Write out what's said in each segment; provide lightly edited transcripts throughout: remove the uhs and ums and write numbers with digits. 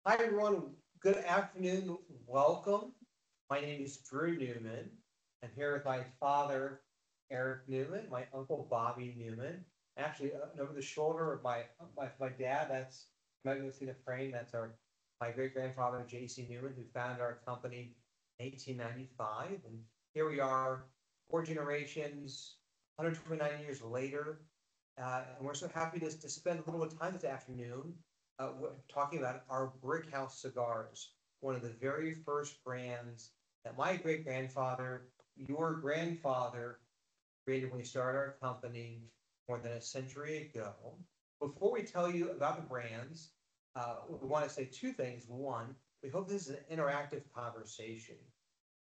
Hi, everyone. Good afternoon. Welcome. My name is Drew Newman. I'm here with my father, Eric Newman, my uncle, Bobby Newman. Actually, over the shoulder of my dad, that's, you might be able to see the frame, that's my great grandfather, J.C. Newman, who founded our company in 1895. And here we are, four generations, 129 years later. And we're so happy to spend a little bit of time this afternoon talking about our Brickhouse cigars, one of the very first brands that my great grandfather, your grandfather, created when we started our company more than a century ago. Before we tell you about the brands, we want to say two things. One, we hope this is an interactive conversation.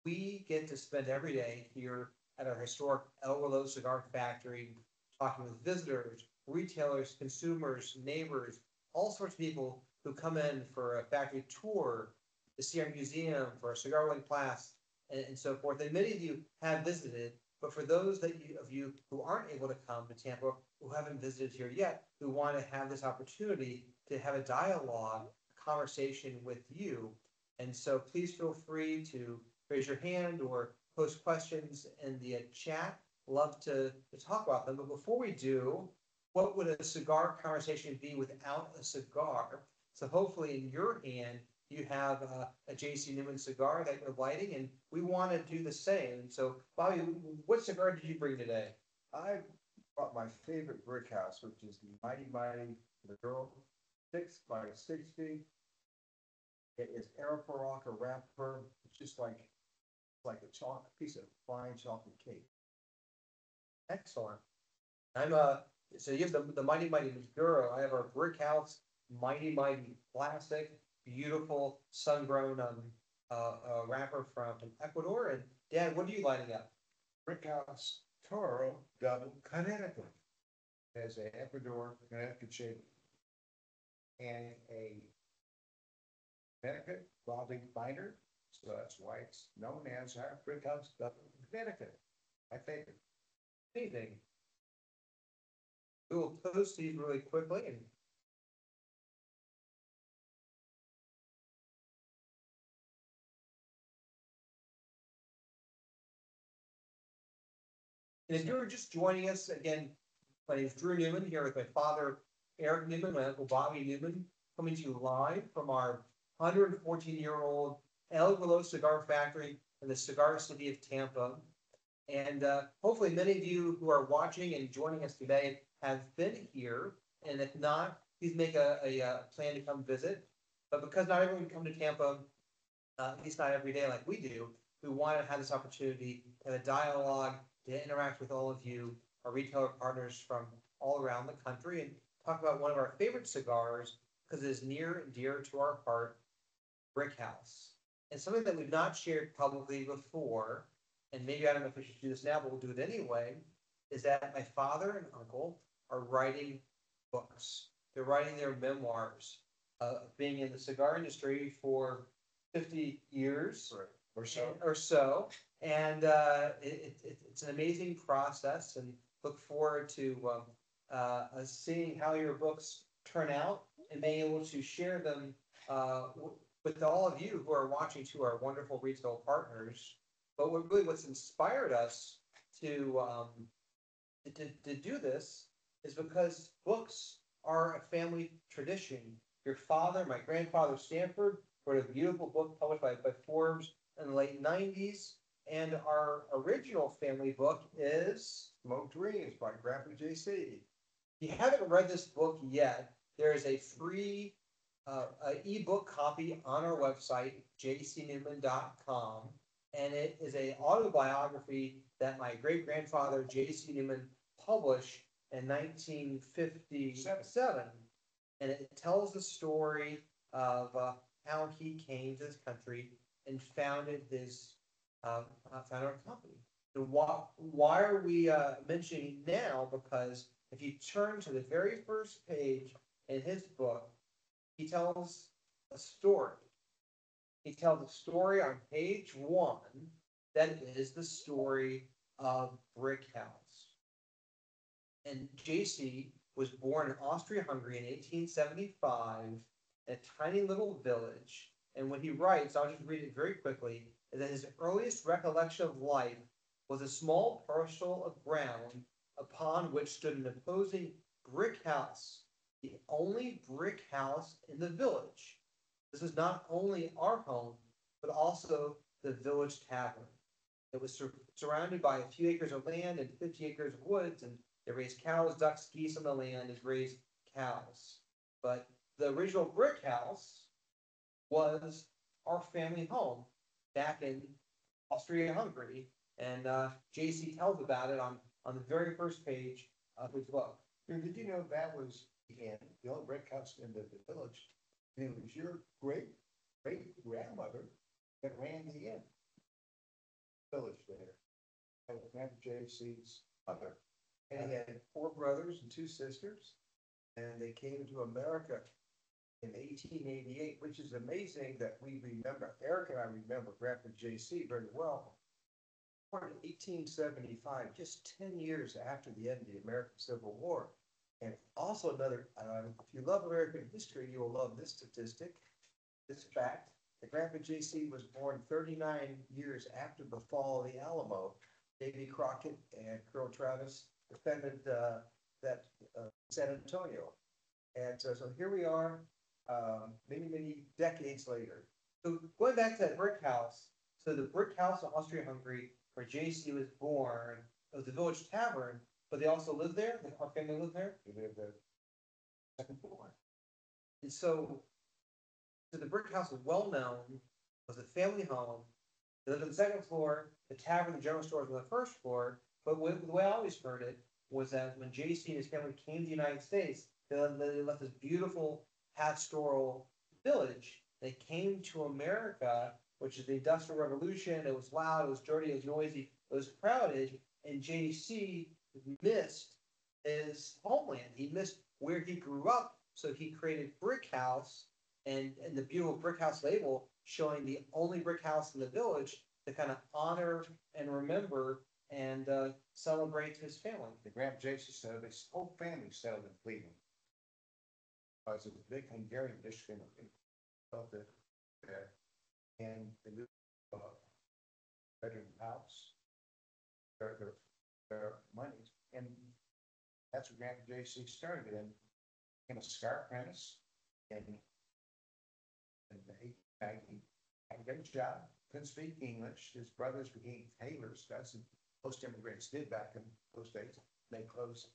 We get to spend every day here at our historic El Relo Cigar Factory talking with visitors, retailers, consumers, neighbors, all sorts of people who come in for a factory tour, to see our museum, for a cigar rolling class, and so forth. And many of you have visited, but for those of you who aren't able to come to Tampa, who haven't visited here yet, who want to have this opportunity to have a dialogue, a conversation with you. And so please feel free to raise your hand or post questions in the chat. Love to talk about them. But before we do, what would a cigar conversation be without a cigar? So hopefully in your hand, you have a J.C. Newman cigar that you're lighting, and we want to do the same. So, Bobby, what cigar did you bring today? I bought my favorite brick house, which is the Mighty Mighty Maduro 6 by 60. It is Araparaca wrapper. It's just like a chocolate piece of fine chocolate cake. Excellent. I'm so you have the Mighty Mighty Maduro. I have our Brick House Mighty Mighty Classic, beautiful sun-grown wrapper from Ecuador. And Dad, what are you lighting up? Brick house Toro double Connecticut. It has a Ecuador Connecticut shape and a Connecticut balding binder. So that's why it's known as our brick house double Connecticut. My favorite. Anything. We will post these really quickly. And if you're just joining us, again, my name is Drew Newman here with my father, Eric Newman, my uncle Bobby Newman, coming to you live from our 114-year-old El Relo Cigar Factory in the cigar city of Tampa. And hopefully many of you who are watching and joining us today have been here. And if not, please make a plan to come visit. But because not everyone can come to Tampa, at least not every day like we do, we want to have this opportunity to have a dialogue, to interact with all of you, our retailer partners from all around the country, and talk about one of our favorite cigars because it is near and dear to our heart, Brick House. And something that we've not shared publicly before, and maybe I don't know if we should do this now, but we'll do it anyway, is that my father and uncle are writing books. They're writing their memoirs of being in the cigar industry for 50 years Right. or so. And it's an amazing process, and look forward to seeing how your books turn out and being able to share them with all of you who are watching, to our wonderful retail partners. But what's inspired us to, to do this is because books are a family tradition. Your father, my grandfather Stanford, wrote a beautiful book published by Forbes in the late 90s. And our original family book is Smoke Dreams by Grandpa JC. If you haven't read this book yet, there is a free ebook copy on our website, jcnewman.com. And it is an autobiography that my great grandfather, J.C. Newman, published in 1957. And it tells the story of how he came to this country and founded founded our company. And why are we mentioning now? Because if you turn to the very first page in his book, he tells a story. He tells a story on page 1 that is the story of Brick House. And JC was born in Austria-Hungary in 1875 in a tiny little village. And what he writes, I'll just read it very quickly, is that his earliest recollection of life was a small parcel of ground upon which stood an imposing brick house, the only brick house in the village. This was not only our home, but also the village tavern. It was surrounded by a few acres of land and 50 acres of woods, and they raised cows, ducks, geese on the land, and raised cows. But the original brick house was our family home back in Austria-Hungary, and JC tells about it on the very first page of his book. Did you know that was the only brick house in the village? And it was your great grandmother that ran the inn village there. That was Grandpa JC's mother. And he had 4 brothers and 2 sisters. And they came to America in 1888, which is amazing that we remember, Eric and I remember Grandpa JC very well. Born in 1875, just 10 years after the end of the American Civil War. And also another, if you love American history, you will love this statistic, this fact, that Grandpa JC was born 39 years after the fall of the Alamo. Davy Crockett and Colonel Travis defended San Antonio. And so here we are, many decades later. So going back to that brick house, so the brick house in Austria-Hungary, where JC was born, it was the village tavern, but they also lived there. Our family lived there. We lived there, second floor. And so the brick house was well known, was a family home. They lived on the second floor. The tavern and general stores were on the first floor. But the way I always heard it was that when JC and his family came to the United States, they left this beautiful pastoral village. They came to America, which is the Industrial Revolution. It was loud, it was dirty, it was noisy, it was crowded, and JC missed his homeland. He missed where he grew up, so he created Brick House and the beautiful Brick House label showing the only brick house in the village to kind of honor and remember and celebrate his family. The Grandpa JC settled, his whole family settled in Cleveland. It was a big Hungarian district of there, and they moved to a bedroom house, their money, and that's where Grandpa JC started. And became a cigar apprentice, and he had a great job. Couldn't speak English. His brothers became tailors. That's what most immigrants did back in those days. Make clothes.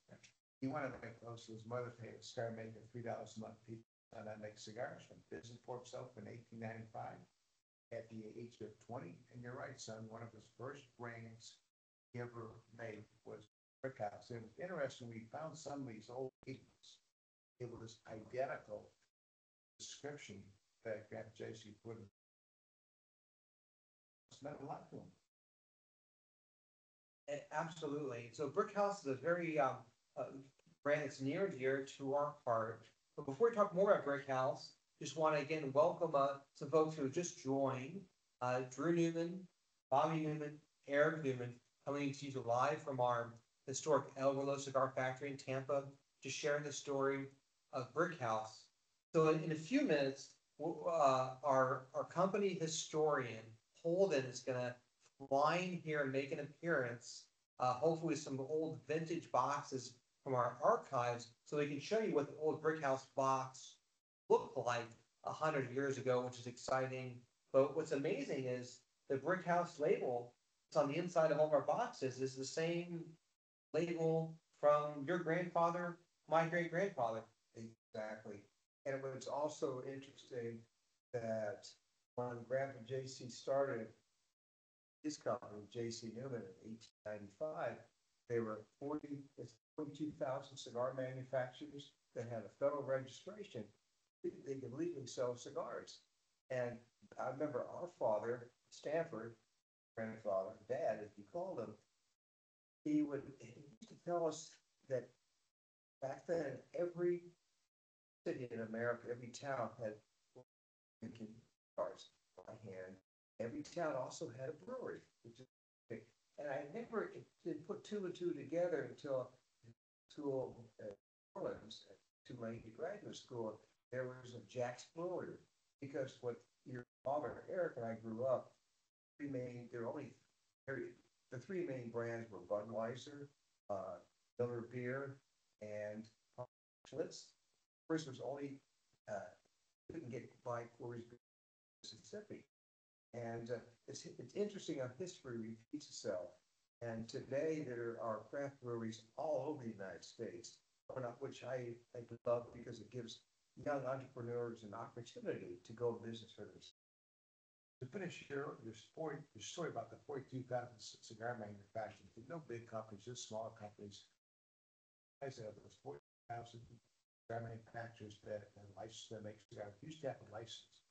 He wanted to make clothes, so his mother paid a cigar maker $3 a month. He found out make cigars. From business for himself in 1895 at the age of 20. And you're right, son. One of his first brands he ever made was Brick House. And it was interesting. We found some of these old labels. It was identical description that Grandpa JC put in. It's meant a lot to him. Absolutely. So Brick House is a very brand that's near and dear to our heart. But before we talk more about Brick House, just want to again welcome some folks who have just joined. Drew Newman, Bobby Newman, Eric Newman, coming to you live from our historic El Rolo Cigar Factory in Tampa, just sharing the story of Brick House. So in a few minutes, our company historian, Holden, is going to fly in here and make an appearance, hopefully some old vintage boxes from our archives, so we can show you what the old Brick House box looked like 100 years ago, which is exciting. But what's amazing is the Brick House label that's on the inside of all of our boxes is the same label from your grandfather, my great-grandfather. Exactly. And it was also interesting that when Grandpa JC started his company, JC Newman, in 1895, there were 42,000 cigar manufacturers that had a federal registration. They could legally sell cigars. And I remember our father, Stanford, grandfather, dad, as you called him, he used to tell us that back then, every city in America, every town had cigars by hand. Every town also had a brewery, which is big. And I never did put 2 and 2 together until school at Orleans, at Tulane graduate school. there was a Jack's Brewery, because what your father, Eric, and I grew up, there were only, the three main brands were Budweiser, Miller Beer, and Schlitz. First was only, couldn't get by Coors Beer in Mississippi. And it's interesting how history repeats itself. And today there are craft breweries all over the United States, which I love because it gives young entrepreneurs an opportunity to go business for themselves. To finish your story about the 42,000 cigar manufacturers, no big companies, just small companies. I said those 40,000 cigar manufacturers that have license to make cigars used to have a license,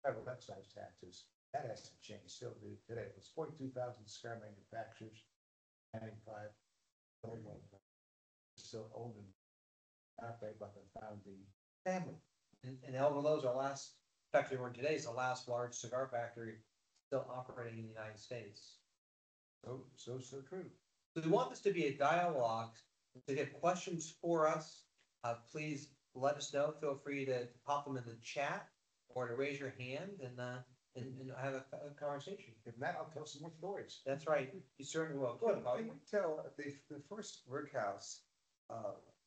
federal excise taxes. That hasn't changed, still do today. It's 42,000 cigar manufacturers, 95 still owned and operated by the founding family. And Alvalo's, our last factory we're in today, is the last large cigar factory still operating in the United States. So true. So we want this to be a dialogue. So if you have questions for us, please let us know. Feel free to pop them in the chat or to raise your hand and have a conversation. If not, I'll tell some more stories. That's right. You certainly will. Go ahead, Bobby. Can we tell the first brick house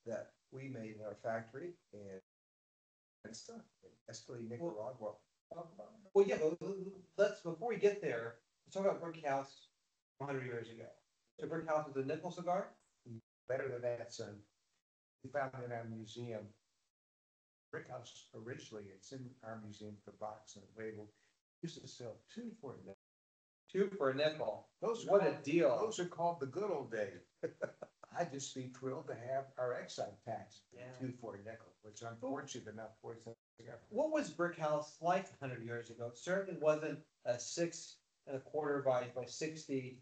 that we made in our factory and stuff in Esteli, Nicaragua? Well, yeah, let's, before we get there, let's talk about Brick House 100 years ago. So Brick House was a nickel cigar? Better than that, son. We found it in our museum. Brick House originally, it's in our museum, the box and the label, used to sell 2 for a nickel. 2 for a nickel. What a deal. Those are called the good old days. I'd just be thrilled to have our excise tax, 2 for a nickel, which unfortunate enough for us. What was Brick House like 100 years ago? It certainly wasn't a 6 1/4 by 60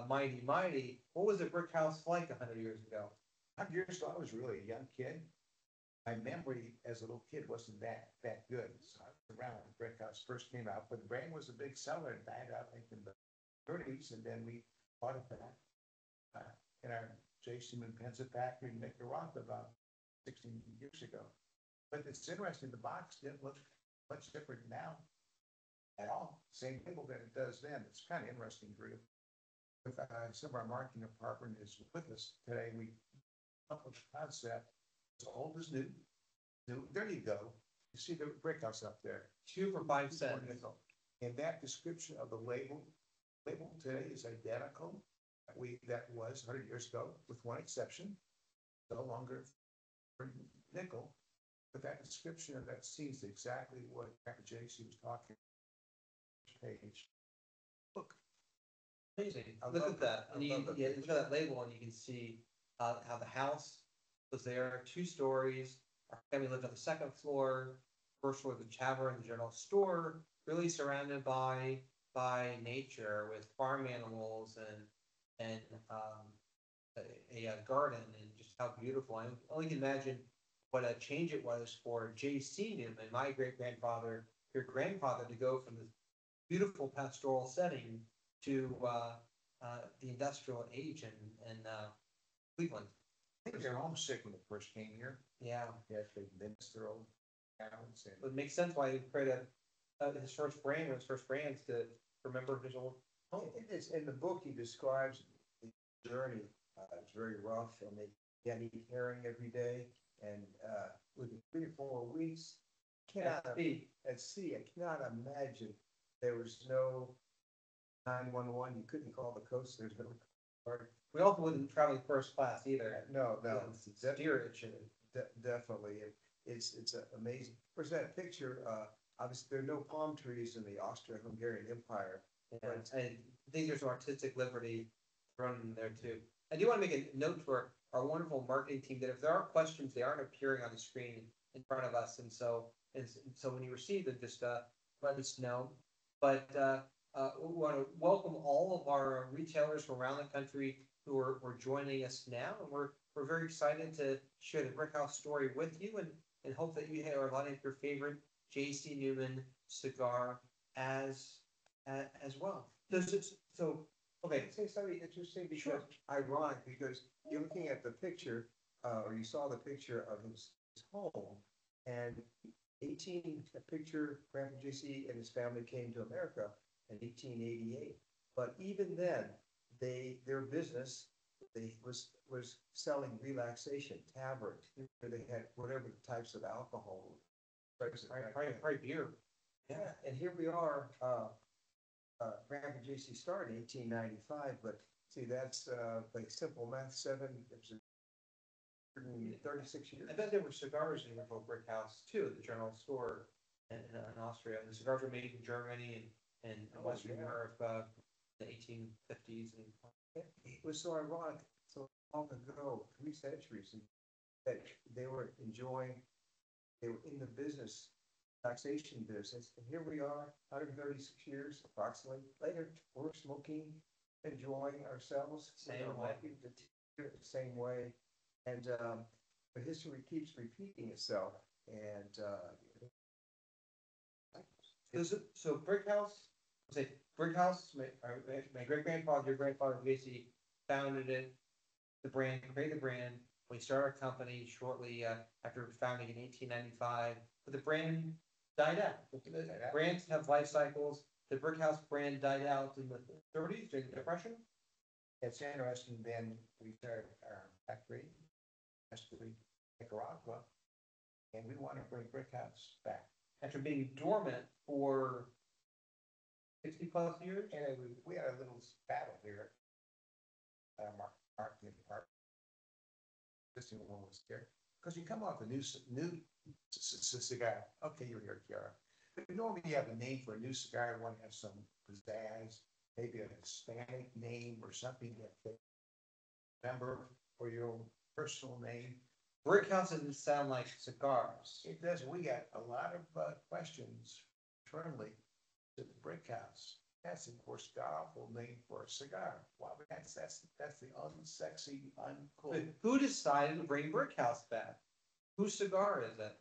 mighty. What was a brick house like 100 years ago? 100 years ago, I was really a young kid. My memory as a little kid wasn't that good. So I was around when Brick House first came out, but the brand was a big seller and died out, I think, in the 30s, and then we bought it back in our Jason and Penza factory in Nicaragua about 16 years ago. But it's interesting, the box didn't look much different now at all. Same label that it does then. It's kind of interesting, Drew. With some of our marketing department is with us today. We up with the concept. It's old as new. There you go. You see the brick house up there. 2 for 5 cents. And that description of the label today is identical. That was 100 years ago, with one exception. No longer for nickel. But that description of that scene's exactly what Dr. JC was talking about. Page. Look. Amazing. Look at that. And you look at that label and you can see how the house was there, 2 stories. Our family lived on the 2nd floor. First floor, the tavern, the general store, really surrounded by nature with farm animals and a garden, and just how beautiful. I only can imagine what a change it was for J.C. Newman, my great-grandfather, your grandfather, to go from this beautiful pastoral setting to the industrial age in Cleveland. I think they're homesick when they first came here. Yeah. Yes, they've been to their old towns. It makes sense why he created his first brands to remember his old home. It is, in the book, he describes the journey. It's very rough, and they eat herring every day, and within 3 or 4 weeks, at sea, I cannot imagine there was no 911. You couldn't call the coast. There's no card. We also wasn't traveling first class either. No, Steerage. Definitely. It's amazing. Where's that picture? Obviously, there are no palm trees in the Austro-Hungarian Empire. Yeah, I think there's some artistic liberty thrown in there too. I do want to make a note to our wonderful marketing team that if there are questions, they aren't appearing on the screen in front of us, and so when you receive them, just let us know. But we want to welcome all of our retailers from around the country who are joining us now, and we're very excited to share the Brick House story with you, and hope that you are lining up your favorite J.C. Newman cigar as well. So okay, Say something interesting because ironic, because you're looking at the picture, or you saw the picture of his home, And a picture, Grandpa JC and his family came to America in 1888. But even then, their business, was selling relaxation, taverns, they had whatever types of alcohol. Probably beer. Yeah, and here we are, Grandpa JC started in 1895, but see, that's, like simple math, 36 years. I bet there were cigars in your brick house too, at the general store in Austria. The cigars were made in Germany and Western yeah. Europe, the 1850s and. It was so ironic, so long ago, 3 centuries, that they were enjoying, they were in the business, taxation business, and here we are, 136 years approximately later, we're smoking, enjoying ourselves. Same with our way. wife, the same way, and, the history keeps repeating itself, and, So brick house, say brick house, my great grandfather, your grandfather basically founded it, the brand, created the brand. We started our company shortly after founding in 1895, but the brand died out. The brands have life cycles. The brick house brand died out in the 30s during the Depression. It's interesting, then we started our factory, Nicaragua, and we want to bring Brick House back. After being dormant for 60+ years. And we had a little battle here. Mark this one was there, because you come off a new cigar. Okay, you're here, Kiara. But normally you have a name for a new cigar, you want to have some pizzazz, maybe a Hispanic name or something that they remember, or your own personal name. Brick house doesn't sound like cigars. It does. We got a lot of questions internally to the Brick House. That's, of course, god-awful name for a cigar. Well, that's the unsexy, uncool. But who decided to bring brick house back? Whose cigar is it?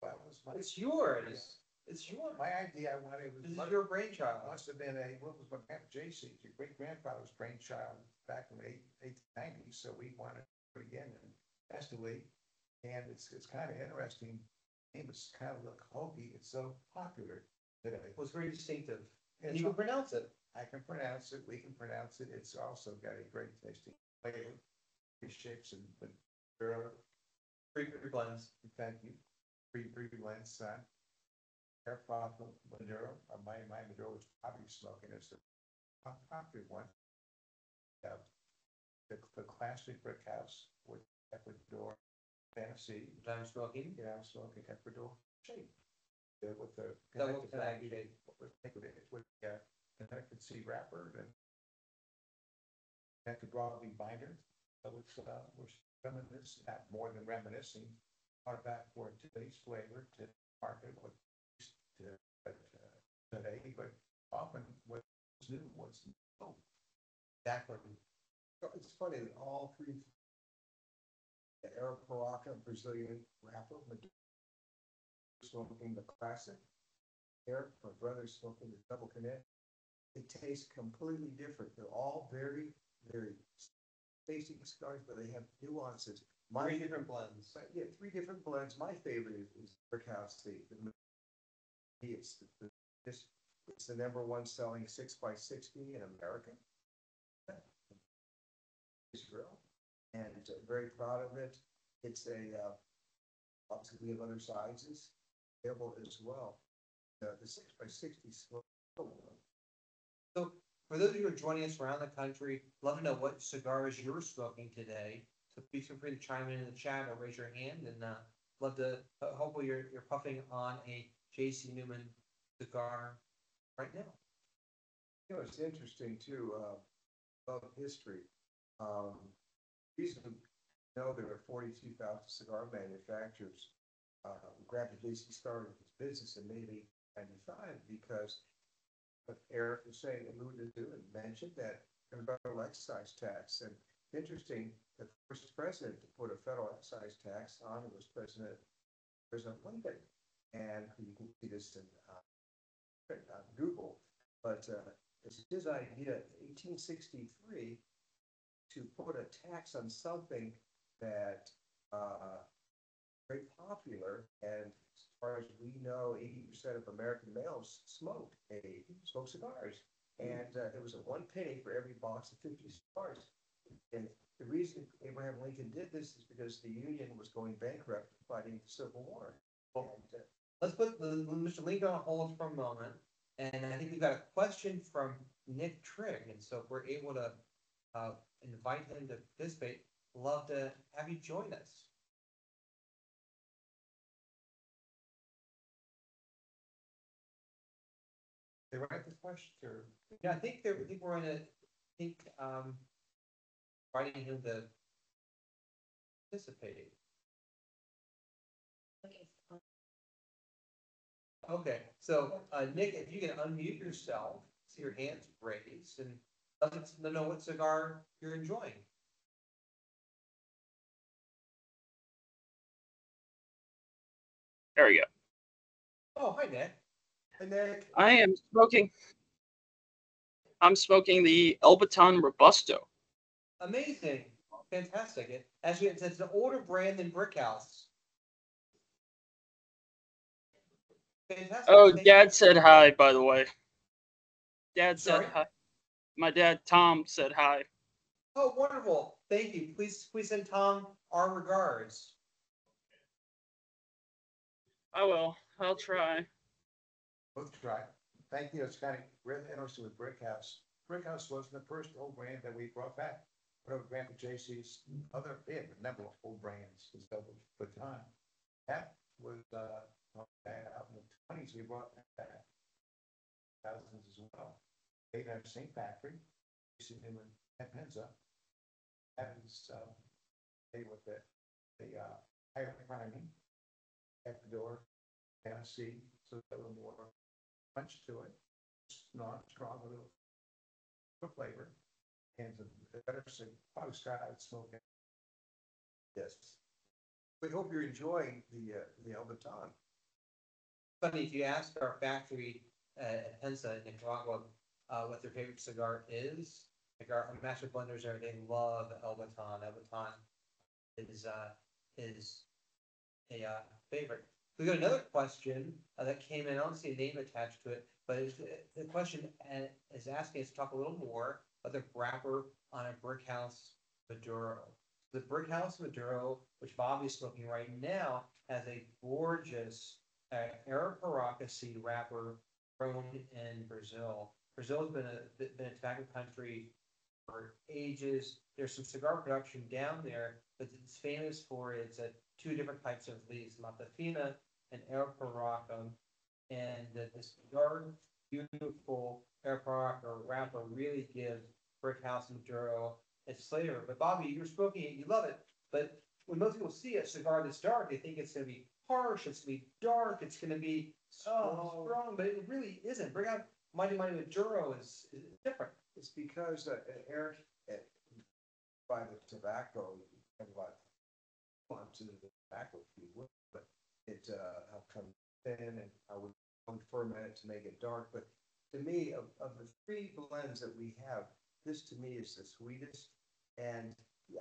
Well, it was It's yours. It's yours. my idea. I wanted This is your brainchild. must have been what was my grandpa JC, your great grandfather's brainchild back in the 1890s. So we wanted to put it again and estimate. And it's kind of interesting. Name is kind of look hokey. It's so popular today. It was very distinctive. And It's you can pronounce it. I can pronounce it. We can pronounce it. It's also got a great tasting flavor. Fish shapes and Maduro. Three blends. Thank you. Free blends, son. Air Fossil Maduro. My Maduro is probably smoking. It's the popular one. The classic Brick House with Ecuador Fantasy. I'm smoking. I'm smoking Ecuador shape. With the Double connected shape. with connected C wrapper and connected broadly binder. So it's we're reminiscing, not more than reminiscing, brought back for today's flavor to market what today, but often what's new, what's old. Exactly. it's funny that all three, the Arapiraca Brazilian wrapper, smoking the classic, Eric, my brother smoking the double connect, they taste completely different. They're all very, very tasty cigars, but they have nuances. Three different blends. Yeah, 3 different blends. My favorite is Brick House. It's the #1 selling 6x60 in America. Israel, and very proud of it. It's obviously we have other sizes available as well. The 6x60 smoke. So for those of you who are joining us around the country, love to know what cigars you're smoking today. So please feel free to chime in the chat or raise your hand, and love to. Hopefully you're puffing on a JC Newman cigar right now. You know, it's interesting too. Of history. Reason there are 42,000 cigar manufacturers. Grandpa JC started his business in maybe 95 because what Eric was saying, alluded to and mentioned that federal excise tax. And interesting, the first president to put a federal excise tax on was President Lincoln. And you can see this in Google, but it's his idea in 1863 to put a tax on something that very popular, and as far as we know, 80% of American males smoke cigars. And it was a 1 penny for every box of 50 cigars. And the reason Abraham Lincoln did this is because the Union was going bankrupt fighting the Civil War. Well, let's put Mr. Lincoln on hold for a moment. And I think we've got a question from Nick Trigg. And so if we're able to invite him to participate, love to have you join us. They write the question, or Yeah, I think we're in inviting him to participate. Okay, so Nick, if you can unmute yourself, see your hands raised, and let us know what cigar you're enjoying. There we go. Oh, hi, Nick. And then I'm smoking the El Baton Robusto. Amazing, fantastic. Actually, it's an older brand than Brickhouse. Fantastic. Oh, Dad said hi, by the way. Dad Sorry? said hi. My dad, Tom, said hi. Oh, wonderful. Thank you. Please send Tom our regards. I will. I'll try. both try. Thank you. It's kind of really interesting with Brickhouse. Brickhouse wasn't the first old brand that we brought back. But over Grandpa JC's other, they had a number of old brands and stuff at the time. That was out in the 20s. We brought back thousands as well. They have the same factory. You see them in Penza. That is they with the higher priming at the door. Tennessee, so a little more punch to it. It's not strong, a little flavor. And the better probably start out smoking. yes, we hope you're enjoying the El Baton. Funny, if you ask our factory at Pensa in Nicaragua what their favorite cigar is, like our master blenders there, they love El Baton. El Baton is a favorite. We got another question that came in. I don't see a name attached to it, but the question is asking us to talk a little more about the wrapper on a Brickhouse Maduro. The Brickhouse Maduro, which Bobby is smoking right now, has a gorgeous Arapiraca seed wrapper grown in Brazil. Brazil has been a tobacco country for ages. There's some cigar production down there, but it's famous for its two different types of leaves, Matafina and Arapiraca. And this dark, beautiful Arapiraca wrapper really gives Brickhouse Maduro its flavor. But Bobby, you're smoking it, you love it. But when most people see a cigar that's dark, they think it's going to be harsh, it's going to be dark, it's going to be strong, but it really isn't. Brickhouse Mighty Maduro is different. It's because Eric, by the tobacco, and what onto the tobacco, if you would, but it how come thin and how we ferment it to make it dark. But to me, of the three blends that we have, this to me is the sweetest. And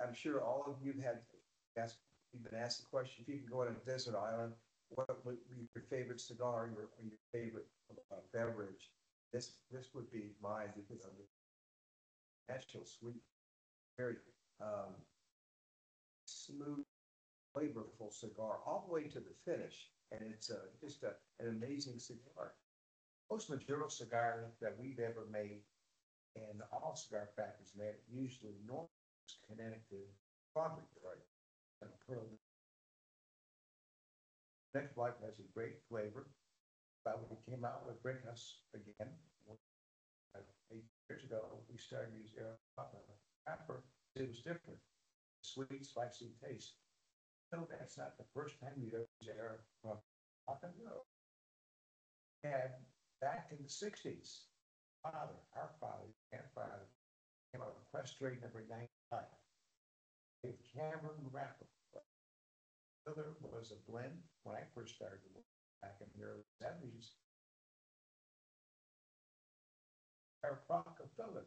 I'm sure all of you have been asked the question: if you could go on a desert island, what would be your favorite cigar or your favorite beverage? This would be mine because of the natural sweet, very smooth, flavorful cigar all the way to the finish, and it's just an amazing cigar. Most Maduro cigars that we've ever made, and all cigar factories made, usually North Connecticut, probably right, and Pearl. Next Life has a great flavor. But when we came out with Brickhouse again, 8 years ago, we started using wrapper. It was different, sweet, spicy taste. No, that's not the first time you ever use Arapiraca. And back in the 60s, our father, grandfather, came out with Quest Trade number 99. A Cameron wrapper. The other was a blend when I first started back in the early 70s. Arapiraca filler.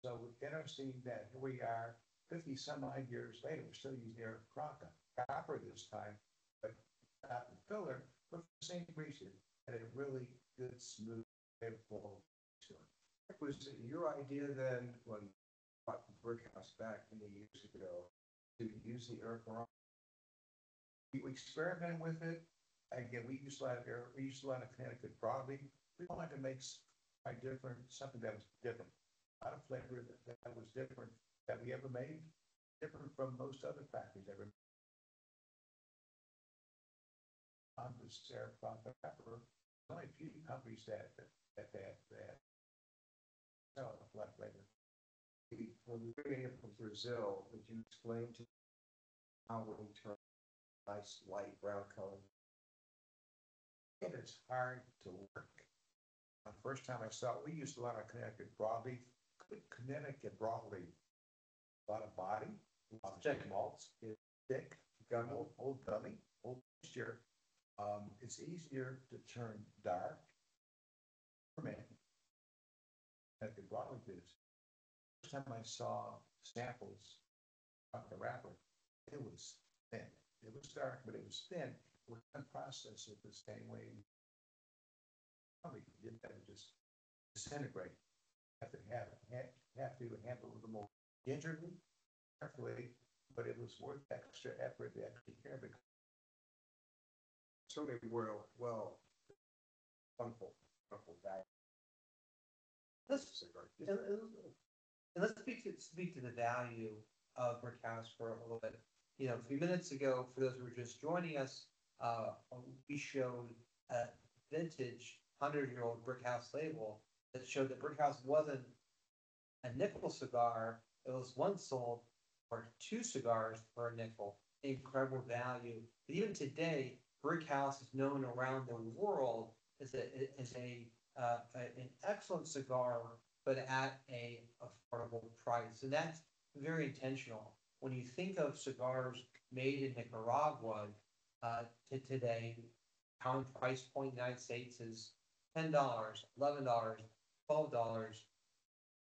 So interesting that here we are, 50 some odd years later, we're still using Arapiraca. Copper this time, but not the filler, but for the same reason, had a really good, smooth, flavorful to it. Was it your idea then, when you bought the brick house back many years ago, to use the air fryer? We experimented with it. Again, we used a lot of air, we used a lot of Connecticut broadleaf. We wanted to make quite different, something that was different. A lot of flavor that was different that we ever made, different from most other factories ever. On the Sarah pepper, only a few companies that sell a lot of flavor. When we bring it from Brazil, would you explain to how we turn nice light brown color? It is hard to work. The first time I saw it, we used a lot of Connecticut broadleaf. Good Connecticut broadleaf. A lot of body, a lot of thick malts, it's thick, got old gummy, old texture. It's easier to turn dark. Ferment. Connecticut broadleaf is. First time I saw samples of the wrapper, it was thin. It was dark, but it was thin. We can't process it the same way. Probably did that, it just disintegrate. Have to handle it a little more gingerly, carefully, but it was worth extra effort, the extra care, because Certainly well, wonderful value. Let's and let's speak to the value of brick house for a little bit. You know, a few minutes ago, for those who were just joining us, we showed a vintage 100-year-old brick house label that showed that brick house wasn't a nickel cigar. It was once sold for 2 cigars for a nickel. Incredible value. But even today, brick house is known around the world as an excellent cigar, but at a affordable price, and that's very intentional. When you think of cigars made in Nicaragua, to today, common price point in the United States is $10, $11, $12.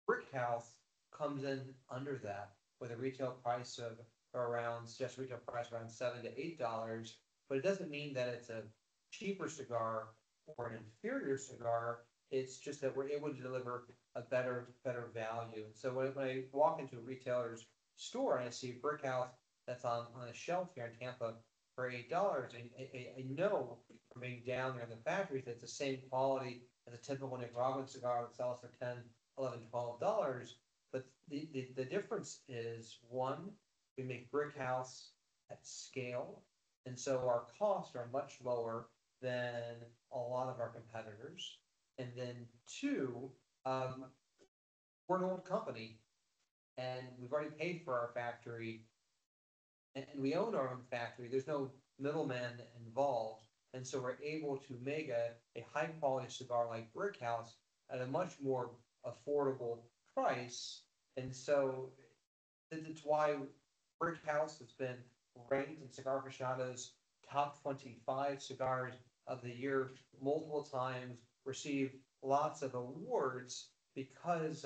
Brick house comes in under that with a retail price of around, suggested retail price around $7 to $8. But it doesn't mean that it's a cheaper cigar or an inferior cigar. It's just that we're able to deliver a better value. So when I walk into a retailer's store and I see a brick house that's on a shelf here in Tampa for $8, I know from being down there in the factories that it's the same quality as a typical Nicaraguan cigar that sells for $10, $11, $12. But the difference is, one, we make brick house at scale, and so our costs are much lower than a lot of our competitors. And then two, we're an old company, and we've already paid for our factory, and we own our own factory. There's no middleman involved, and so we're able to make a high quality cigar like brick house at a much more affordable price. And so that's why brick house has been ranked in Cigar Aficionado's top 25 cigars of the year multiple times, received lots of awards because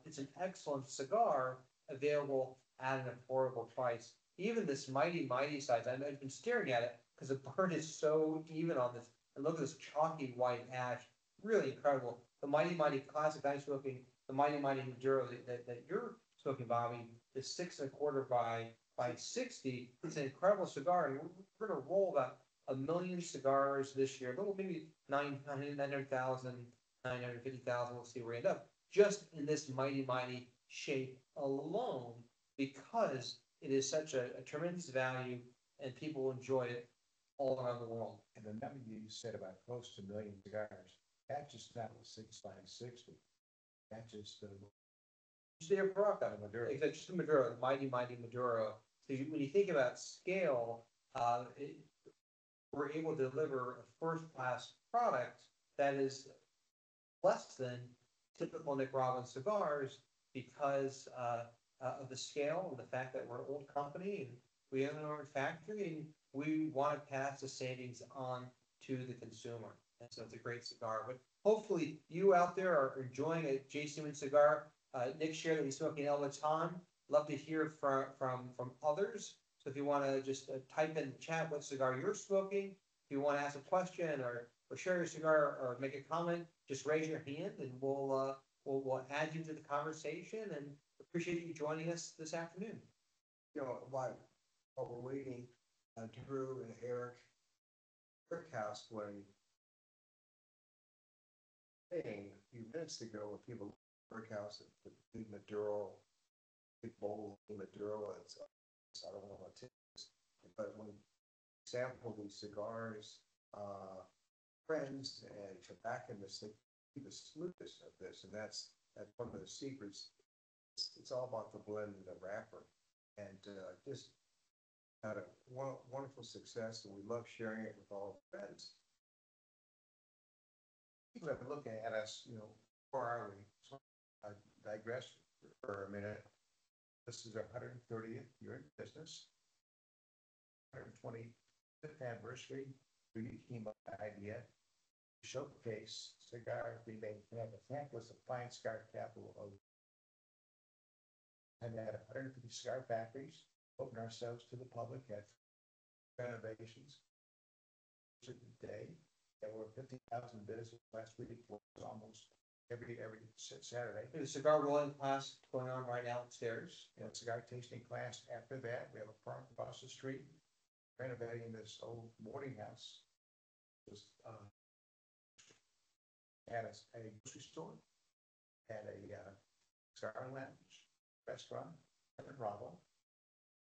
it's an excellent cigar available at an affordable price. Even this mighty size, I've been staring at it because the burn is so even on this. And look at this chalky white ash, really incredible. The mighty classic I'm smoking, the mighty Maduro that you're smoking, Bobby, is 6.25 by 60. It's an incredible cigar, and we're going to roll about 1 million cigars this year. Little maybe 900,000, 950,000. We'll see where we end up. Just in this mighty shape alone, because it is such a tremendous value, and people enjoy it all around the world. And the number you said about close to 1 million cigars, that's just not 6 by 60. That's just the Maduro. Exactly, just the Maduro, the mighty Maduro. So when you think about scale, we're able to deliver a first-class product that is less than typical Nicaraguan cigars because of the scale and the fact that we're an old company and we own our own factory, and we want to pass the savings on to the consumer. And so it's a great cigar. But hopefully you out there are enjoying a J. Newmans cigar. Nick shared that he's smoking El Baton. Love to hear from others. So if you want to just type in the chat what cigar you're smoking, if you want to ask a question or share your cigar or make a comment, just raise your hand and we'll add you to the conversation and appreciate you joining us this afternoon. You know, while we're waiting, Drew and Eric House when saying a few minutes ago, when people Brick House, the Maduro, big bowl of Maduro, I don't know what it is, but when we sample these cigars, friends and tobacconists, they keep the smoothness of this, and that's one of the secrets. It's all about the blend and the wrapper, and just had a wonderful success, and we love sharing it with all our friends. People have been looking at us, where are we? So I digress for a minute. This is our 130th year in business, 125th anniversary. We came up with the idea to showcase cigar. We made a campus of fine cigar capital of, and had 150 cigar factories. Open ourselves to the public at renovations. Today, there were 50,000 visitors last week. Was almost every Saturday. There's a cigar rolling class going on right now upstairs. Cigar tasting class. After that, we have a park across the street, renovating this old boarding house. Just had a grocery store, had a cigar lounge, restaurant, and a Bravo.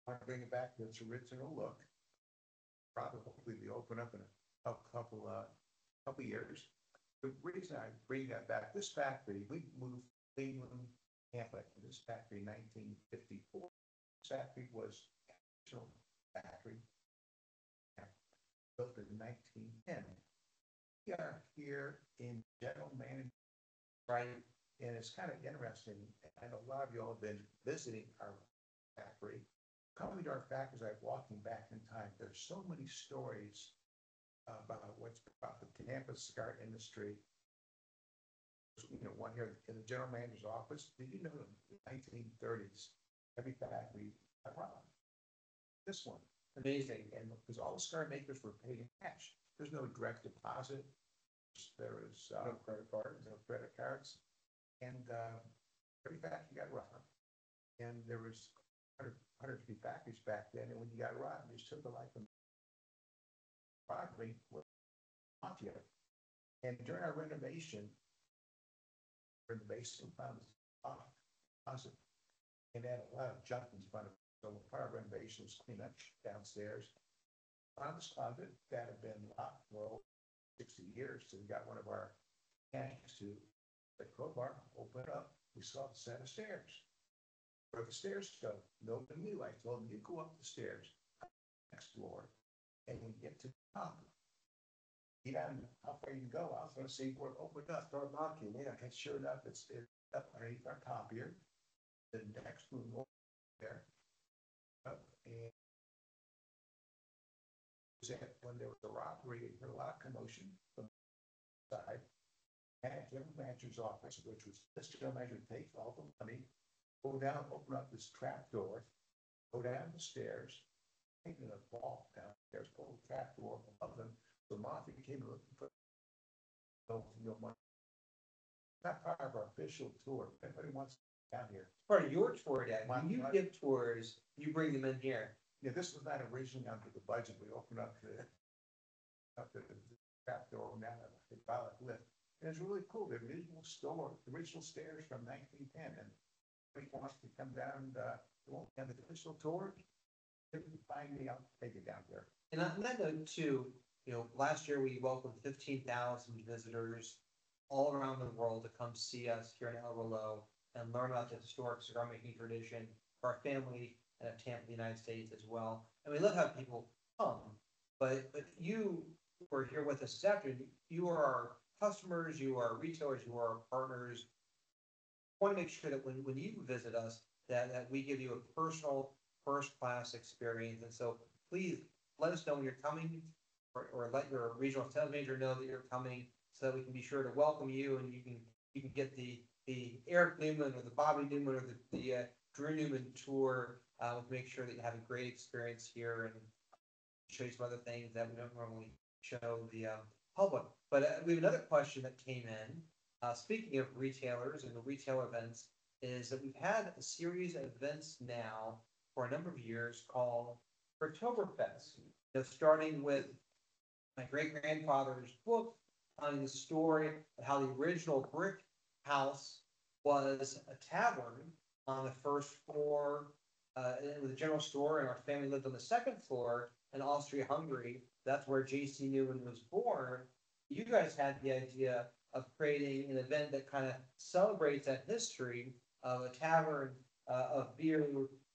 I want to bring it back to its original look. Probably hopefully we open up in a couple years. The reason I bring that back, this factory, we moved Cleveland, Tampa to this factory in 1954. This factory was an original factory built in 1910. We are here in general management, right? And it's kind of interesting. I know a lot of you all have been visiting our factory. Coming to our factories, like walking back in time, there's so many stories about what's about the Tampa cigar industry. One here in the general manager's office. Did you know in the 1930s, every factory had robbed? This one. Amazing. And because all the cigar makers were paid in cash. There's no direct deposit. There is no credit cards. And every factory got robbed. And there was 150 factories back then, and when you got robbed, you just took the life of robbery with mafia. And during our renovation, in the basement, found this closet, and had a lot of junk in front of it. So part of renovation was clean up downstairs. Found this closet that had been locked for 60 years, so we got one of our mechanics to the crowbar, open it up. We saw the set of stairs. Where the stairs go, nobody knew. I told them, you go up the stairs, next floor, and when you get to the top, you don't know how far you can go. I was going to say, we're opened up, start knocking. Yeah, and sure enough, it's up underneath our top here. The next room over there. And when there was a robbery, we heard a lot of commotion from the side. And general manager's office, which was this general manager takes all the money, go down, open up this trap door, go down the stairs, taking a ball downstairs, pull the trap door above them. The mafia came looking for no money. Not part of our official tour. If anybody wants to come down here. Part of your tour, Dad. When you give tours, you bring them in here. Yeah, this was not originally under the budget. We opened up the trap door and down a hydraulic lift. And it's really cool. The original stairs from 1910. And if he wants to come down and won't have the official tour, if you find me, I'll take it down there. And on that note too, last year we welcomed 15,000 visitors all around the world to come see us here in El Rolo and learn about the historic cigar making tradition of our family and of Tampa, the United States as well. And we love having people come, but you were here with us this afternoon. You are our customers, you are our retailers, you are our partners. I want to make sure that when you visit us, that we give you a personal, first-class experience. And so please let us know when you're coming, or let your regional sales manager know that you're coming, so that we can be sure to welcome you, and you can get the Eric Newman or the Bobby Newman or the Drew Newman tour. We'll make sure that you have a great experience here and show you some other things that we don't normally show the public. But we have another question that came in. Speaking of retailers and the retail events, is that we've had a series of events now for a number of years called Oktoberfest. Starting with my great grandfather's book telling the story of how the original brick house was a tavern on the first floor. It was a general store, and our family lived on the second floor in Austria-Hungary. That's where J.C. Newman was born. You guys had the idea of creating an event that kind of celebrates that history of a tavern, of beer,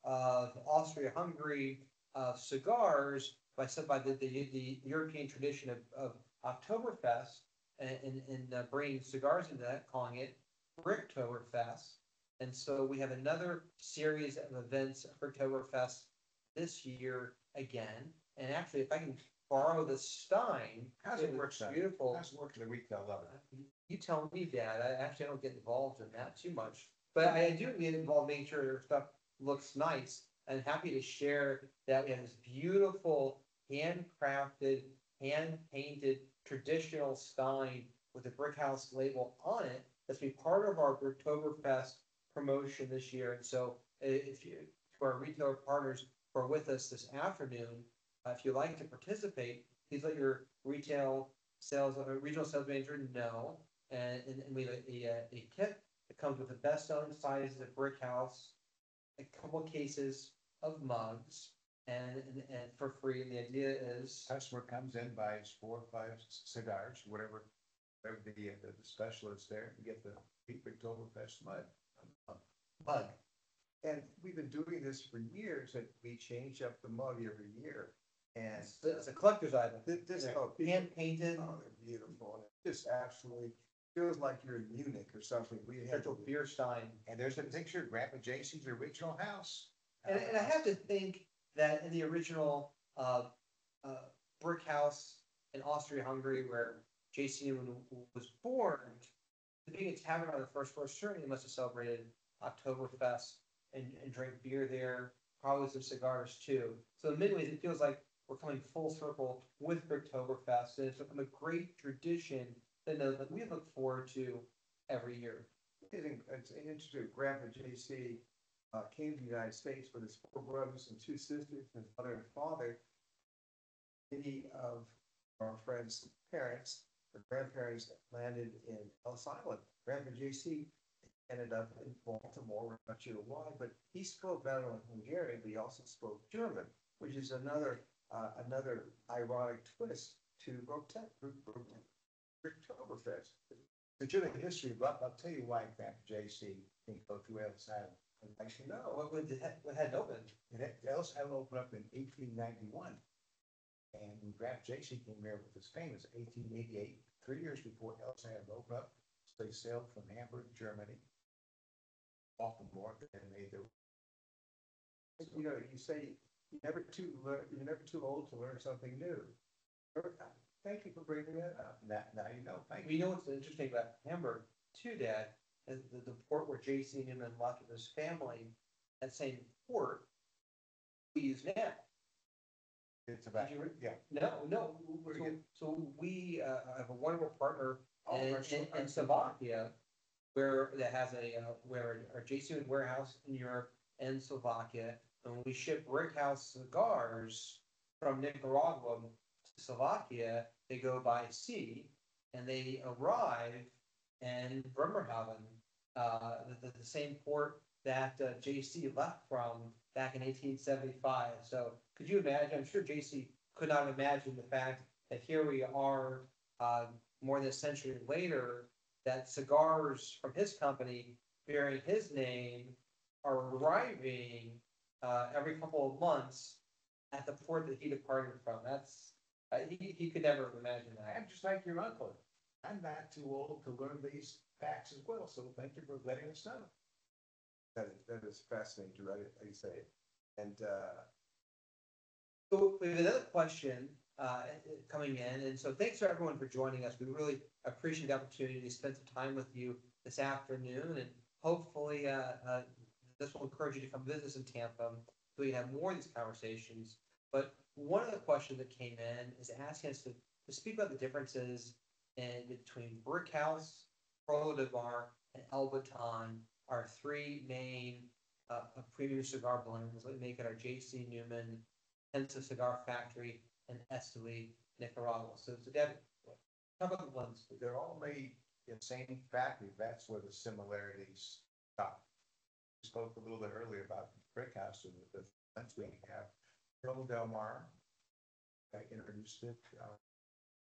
of Austria-Hungary, of cigars, by the European tradition of Oktoberfest, and bringing cigars into that, calling it Bricktoberfest. And so we have another series of events for Oktoberfest this year again. And actually, if I can borrow the Stein, How's it work, it's son? beautiful. How's it work at the retail level? You tell me, Dad. I don't get involved in that too much, but I do get involved making sure their stuff looks nice. And happy to share that we have this beautiful, handcrafted, hand-painted traditional Stein with a brick house label on it. That's be part of our Oktoberfest promotion this year. And so, if you, to our retailer partners who are with us this afternoon, if you'd like to participate, please let your regional sales manager know. And we have a kit that comes with the best selling sizes of brick house, a couple of cases of mugs, and for free. And the idea is Customer comes in, buys 4 or 5 cigars, whatever the special is there, and get the Oktoberfest mug. And we've been doing this for years, and we change up the mug every year. And it's a collector's item. this, They're hand painted. oh, they're beautiful. And it just absolutely feels like you're in Munich or something. We had Central Beer Stein. And there's a picture of Grandpa JC's original house. And I have to think that in the original brick house in Austria-Hungary, where J.C. Newman was born, being a tavern on the first floor certainly must have celebrated Oktoberfest and drank beer there, probably some cigars too. So in many ways, it feels like we're coming full circle with Oktoberfest, and it's become a great tradition that we look forward to every year. It's interesting. Grandpa JC came to the United States with his 4 brothers and 2 sisters, his mother and father. Many of our friends' parents or grandparents landed in Ellis Island. Grandpa JC ended up in Baltimore. We're not sure why, but he spoke not only Hungarian, but he also spoke German, which is another ironic twist to Oktoberfest. The German history, but I'll tell you why Grandpa JC can go through Ellis Island. I should know what had opened. Ellis Island opened up in 1891. And when Grandpa JC came here with his famous 1888, 3 years before Ellis Island opened up, so they sailed from Hamburg, Germany, Baltimore, and made their. You know, you say you're never too old to learn something new. Thank you for bringing that up. Now you know. Thank You know what's interesting about Hamburg too, Dad, is the port where J.C. Newman left with his family, that same port we use now. It's about, Did you yeah. No. So we have a wonderful partner in Slovakia, where that has where our J.C. Newman warehouse in Europe and Slovakia, and we ship Brickhouse cigars from Nicaragua to Slovakia. They go by sea, and they arrive in Bremerhaven, the same port that JC left from back in 1875. So could you imagine? I'm sure JC could not imagine the fact that here we are more than a century later, that cigars from his company bearing his name are arriving every couple of months at the port that he departed from. That's he could never have imagined that. I'm just like your uncle. I'm not too old to learn these facts as well, so thank you for letting us know. That is fascinating to write it, like you say. And So we have another question coming in, and so thanks to everyone for joining us. We really appreciate the opportunity to spend some time with you this afternoon, and hopefully This will encourage you to come visit us in Tampa so we can have more of these conversations. But one of the questions that came in is asking us to speak about the differences in between Brickhouse, Pro de Mar, and El Baton, our three main premium cigar blends that make it our J.C. Newman, Pensa Cigar Factory, and Esteli, Nicaragua. So Deb, talk about the blends. They're all made in the same factory. That's where the similarities stop. We spoke a little bit earlier about brick house and the blends we have. Earl Del Mar, I introduced it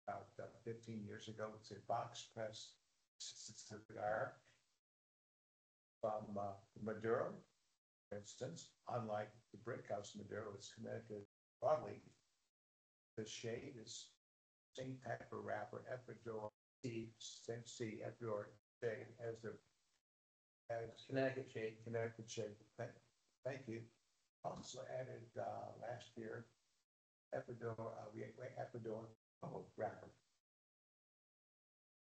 about 15 years ago. It's a box press cigar from Maduro, for instance. Unlike the brick house Maduro, it's Connecticut broadleaf. The shade is same type of wrapper, Ecuador, same Ecuador shade as the Connecticut shade. Connecticut shade. Thank you. Also added last year Ecuador, Ecuador wrapper.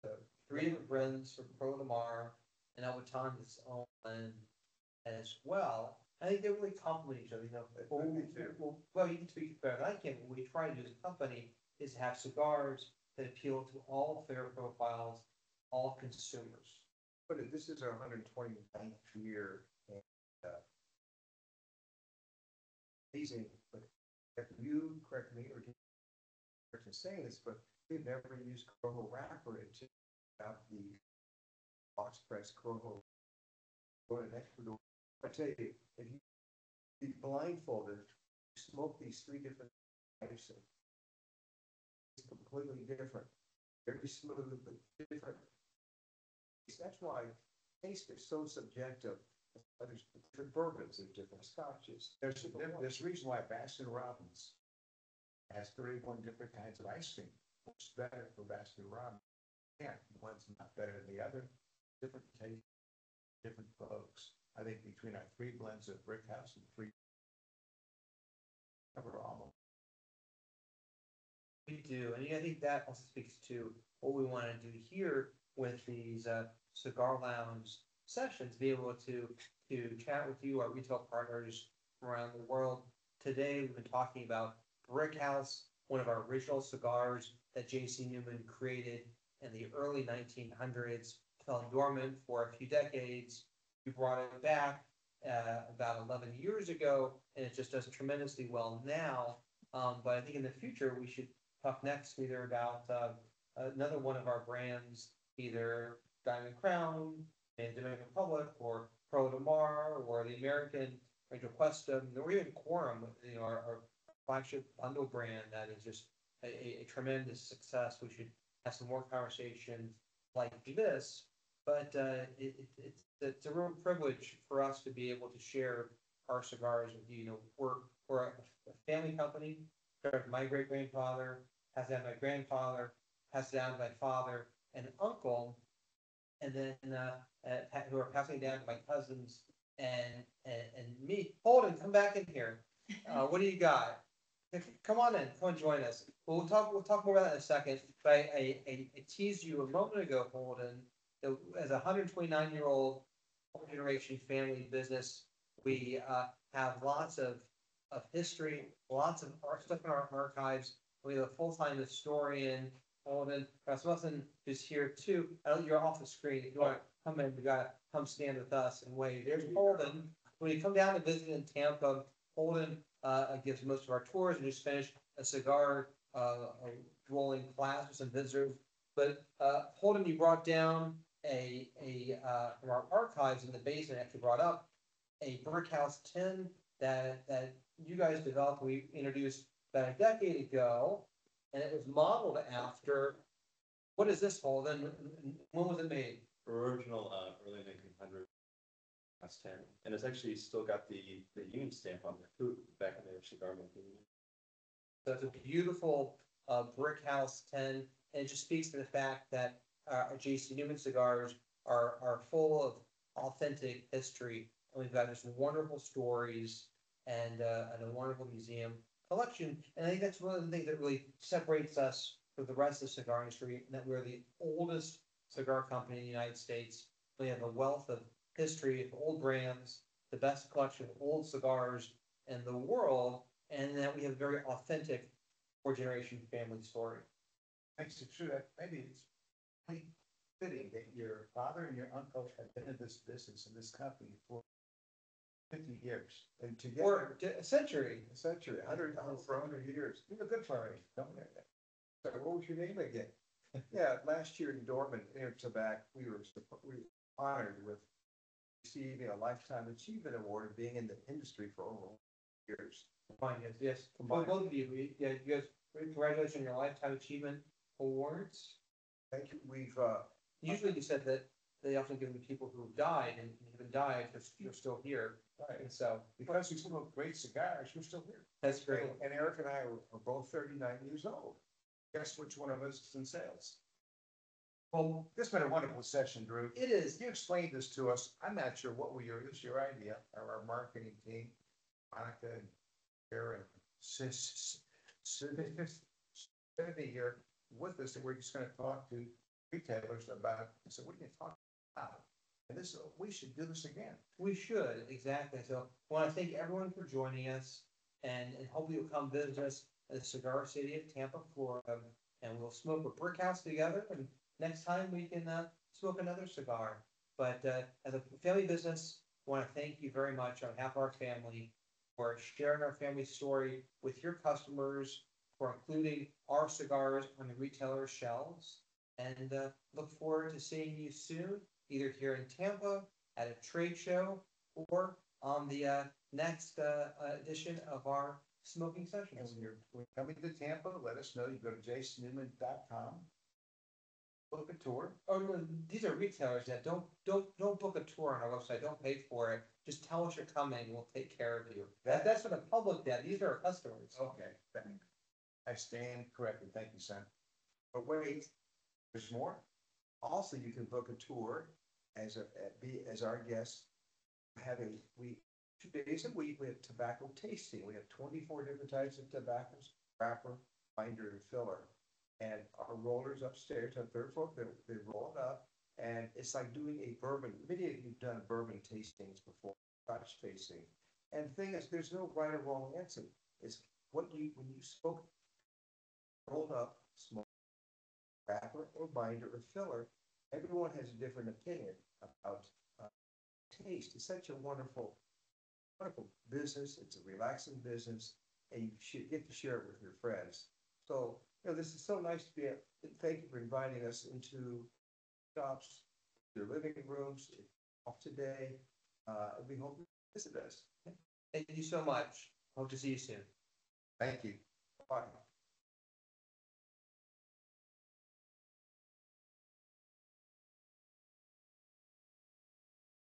So three different blends from Pro de Mar and El Baton its own blend as well. I think they really complement each other. You know, well, you can speak better than I can. What we try to do as a company is have cigars that appeal to all flavor profiles, all consumers. But this is our 129th year, and amazing. But if you correct me or to say this, but we've never used Corojo wrapper until about the box press Corojo. Go to next door. I tell you, if you be blindfolded, you smoke these three different types of, it's completely different. Very smooth, but different. That's why taste is so subjective. There's different bourbons and different scotches. There's a reason why Baskin Robbins has 31 different kinds of ice cream. What's better for Baskin Robbins? Yeah, one's not better than the other. Different taste, different folks. I think between our three blends of brick house and three cover almost. We do, and I think that also speaks to what we want to do here with these cigar lounge sessions, be able to chat with you, our retail partners around the world. Today, we've been talking about Brick House, one of our original cigars that J.C. Newman created in the early 1900s, fell dormant for a few decades. We brought it back about 11 years ago, and it just does tremendously well now. But I think in the future, we should talk next either about another one of our brands, either Diamond Crown and Dominican Republic, or Pro de Mar, or the American Rancho Cuesta, or even Quorum, you know, our flagship bundle brand that is just a tremendous success. We should have some more conversations like this, but it's a real privilege for us to be able to share our cigars with you. You know, we're a family company. My great grandfather has down my grandfather, has down my father and uncle, and then who are passing down to my cousins and me. Holden, come back in here. What do you got? Come on in. Come and join us. We'll talk more about that in a second. But I teased you a moment ago, Holden. As a 129-year-old generation family business, we have lots of history, lots of stuff in our archives. We have a full-time historian, Holden Rasmussen, who's here too. You're off the screen. If you want to come in, you got to come stand with us and wave. There's Holden. When you come down to visit in Tampa, Holden gives most of our tours, and just finished a cigar rolling class with some visitors. But Holden, you brought down from our archives in the basement, actually brought up a Brickhouse 10 that you guys developed. We introduced about a decade ago, and it was modeled after. What is this, Holden? When was it made? Original early 1900s. That's 10, and it's actually still got the Union stamp on the hoop back in their cigar making. So it's a beautiful Brickhouse 10, and it just speaks to the fact that our J.C. Newman cigars are full of authentic history, and we've got just wonderful stories and a wonderful museum collection. And I think that's one of the things that really separates us from the rest of the cigar industry, and that we're the oldest cigar company in the United States. We have a wealth of history of old brands the best collection of old cigars in the world, and that we have a very authentic four-generation family story. Makes it true that maybe it's really fitting that your father and your uncle have been in this business, in this company for 50 years. And Or together, a century. a century, for 100 years. You were good for me, don't you? Sorry, what was your name again? Yeah, last year in Dortmund, in Quebec, we were honored with receiving a Lifetime Achievement Award of being in the industry for over years. Fine, yes, yes. For Combined. both of you, yeah, you guys, congratulations on your Lifetime Achievement Awards. Thank you. We've, Usually you said that they often give them to people who died, and you haven't died, because you're still here. Right. And so, Because we smoke great cigars, you're still here. that's great. and Eric and I are both 39 years old. Guess which one of us is in sales? Well, This has been a wonderful session, Drew. it is. You explained this to us. I'm not sure what it was your idea, or our marketing team, Monica and Karen, Cindy here with us, and we're just gonna talk to retailers about, so what are you talking about? And this, we should do this again. We should, exactly. So I want to thank everyone for joining us, and hopefully you'll come visit us at the Cigar City of Tampa, Florida, and we'll smoke a brick house together, and next time we can smoke another cigar. But as a family business, I want to thank you very much on behalf of our family for sharing our family story with your customers, for including our cigars on the retailer shelves, and look forward to seeing you soon, either here in Tampa at a trade show or on the next edition of our smoking And sessions. when you're coming to Tampa, let us know. You go to jasonnewman.com, book a tour. Oh, no, these are retailers that don't book a tour on our website. Don't pay for it. Just tell us you're coming. We'll take care of you. That's for the public. That these are our customers. Okay, I stand corrected. Thank you, son. But wait, There's more? also you can book a tour as our guest. We 2 days a week, we have tobacco tasting. We have 24 different types of tobaccos, wrapper, binder, and filler. And our rollers upstairs on third floor, they roll it up, and it's like doing a bourbon. Many of you've done bourbon tastings before, Scotch tasting. And the thing is, there's no right or wrong answer. It's when you smoke, rolled up, smoke, wrapper or binder or filler, everyone has a different opinion about taste. It's such a wonderful business. It's a relaxing business, and you should get to share it with your friends. So, this is so nice to be. Thank you for inviting us into shops, your living rooms, off today. We hope you visit us. Thank you so much. Hope to see you soon. Thank you. Bye.